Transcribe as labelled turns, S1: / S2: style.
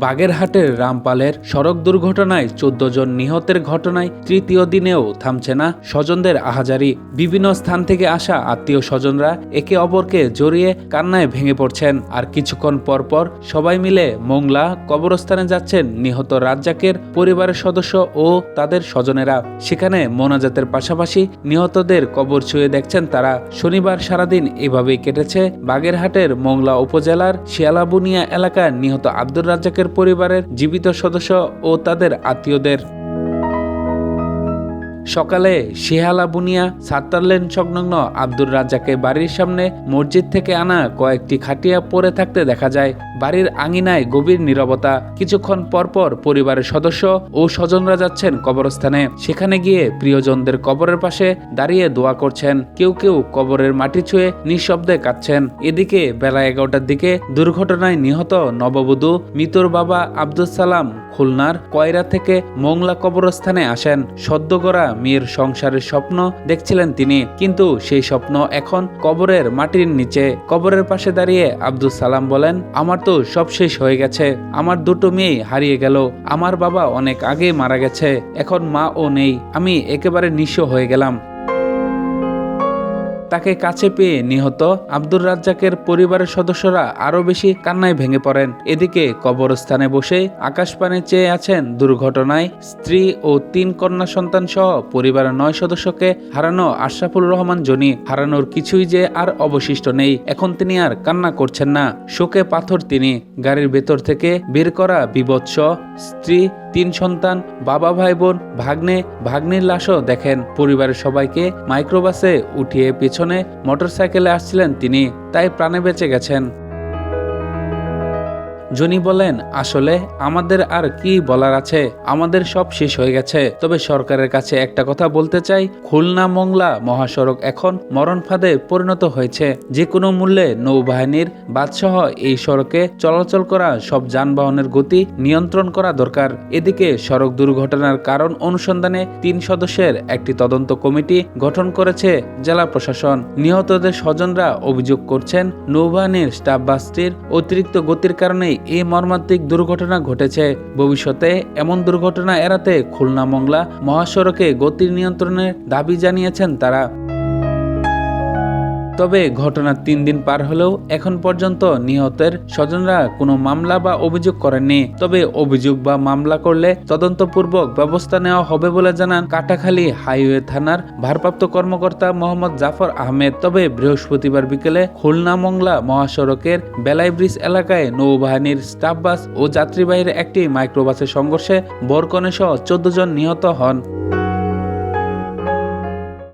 S1: বাগেরহাটের রামপালের সড়ক দুর্ঘটনায় ১৪ জন নিহতের ঘটনায় তৃতীয় দিনেও থামছে না স্বজনদের আহাজারি। বিভিন্ন স্থান থেকে আসা আত্মীয় স্বজনরা একে অপরকে জড়িয়ে কান্নায় ভেঙে পড়ছেন। আর কিছুক্ষণ পরপর সবাই মিলে মোংলা কবরস্থানে যাচ্ছেন নিহত রাজ্জাকের পরিবারের সদস্য ও তাদের স্বজনেরা। সেখানে মোনাজাতের পাশাপাশি নিহতদের কবর ছুঁয়ে দেখছেন তারা। শনিবার সারাদিন এভাবেই কেটেছে বাগেরহাটের মোংলা উপজেলার শিয়ালাবুনিয়া এলাকার নিহত আব্দুর রাজ্জাকের পরিবারের জীবিত সদস্য ও তাদের আত্মীয়দের। সকালে শিয়ালাবুনিয়া সাত্তারলেন সংলগ্ন আব্দুর রাজ্জাকের বাড়ির সামনে মসজিদ থেকে আনা কয়েকটি খাটিয়া পড়ে থাকতে দেখা যায়। বাড়ির আঙিনায় গভীর নীরবতা। কিছুক্ষণ পরপর পরিবারের সদস্য ও স্বজনরা যাচ্ছেন কবরস্থানে। সেখানে গিয়ে প্রিয়জনদের কবরের পাশে দাঁড়িয়ে দোয়া করছেন। কেউ কেউ কবরের মাটি ছুঁয়ে নিঃশব্দে কাঁদছেন। এদিকে বেলা ১১টার দিকে দুর্ঘটনায় নিহত নববধূ মিতুর বাবা আব্দুল সালাম খুলনার কয়রা থেকে মোংলা কবরস্থানে আসেন। সদ্য গড়া মেয়ের সংসারের স্বপ্ন দেখছিলেন তিনি, কিন্তু সেই স্বপ্ন এখন কবরের মাটির নিচে। কবরের পাশে দাঁড়িয়ে আব্দুল সালাম বলেন, আমার তো সব শেষ হয়ে গেছে। আমার দুটো মেয়ে হারিয়ে গেল। আমার বাবা অনেক আগে মারা গেছে। এখন মা ও নেই। আমি একেবারে নিঃস্ব হয়ে গেলাম। তাকে কাছে পেয়ে নিহত আব্দুর রাজ্জাকের পরিবারের সদস্যরা আরো বেশি কান্নায় ভেঙে পড়েন। এদিকে কবরস্থানে বসে আকাশপানে চেয়ে আছেন দুর্ঘটনায় স্ত্রী ও ৩ কন্যা সন্তান সহ পরিবারের ৯ সদস্যকে হারানো আশরাফুর রহমান জনি। হারানোর কিছুই যে আর অবশিষ্ট নেই। এখন তিনি আর কান্না করছেন না, শোকে পাথর তিনি। গাড়ির ভেতর থেকে বের করা বিভৎস স্ত্রী, ৩ সন্তান, বাবা, ভাই বোন, ভাগ্নে, ভাগ্নির লাশও দেখেন। পরিবারের সবাইকে মাইক্রোবাসে উঠিয়ে পেছনে মোটরসাইকেলে আসছিলেন তিনি, তাই প্রাণে বেঁচে গেছেন। জনি বলেন, আসলে আমাদের আর কি বলার আছে, আমাদের সব শেষ হয়ে গেছে। তবে সরকারের কাছে একটা কথা বলতে চাই, খুলনা মোংলা মহাসড়ক এখন মরণ ফাঁদে পরিণত হয়েছে। যে কোনো মূল্যে নৌবাহিনীর বাদসহ এই সড়কে চলাচল করা সব যানবাহনের গতি নিয়ন্ত্রণ করা দরকার। এদিকে সড়ক দুর্ঘটনার কারণ অনুসন্ধানে 3 সদস্যের একটি তদন্ত কমিটি গঠন করেছে জেলা প্রশাসন। নিহতদের স্বজনরা অভিযোগ করছেন, নৌবাহিনীর স্টাফ বাসটির অতিরিক্ত গতির কারণে এই মর্মান্তিক দুর্ঘটনা ঘটেছে। ভবিষ্যতে এমন দুর্ঘটনা এড়াতে খুলনা মোংলা মহাসড়কে গতি নিয়ন্ত্রণের দাবি জানিয়েছেন তারা। তবে ঘটনার 3 দিন পার হলেও এখন পর্যন্ত নিহতের স্বজনরা কোনো মামলা বা অভিযোগ করেননি। তবে অভিযোগ বা মামলা করলে তদন্তপূর্বক ব্যবস্থা নেওয়া হবে বলে জানান কাটাখালী হাইওয়ে থানার ভারপ্রাপ্ত কর্মকর্তা মোহাম্মদ জাফর আহমেদ। তবে বৃহস্পতিবার বিকেলে খুলনা মোংলা মহাসড়কের বেলাই ব্রিজ এলাকায় নৌবাহিনীর স্টাফ বাস ও যাত্রীবাহীর একটি মাইক্রোবাসের সংঘর্ষে বরকনে সহ 14 জন নিহত হন।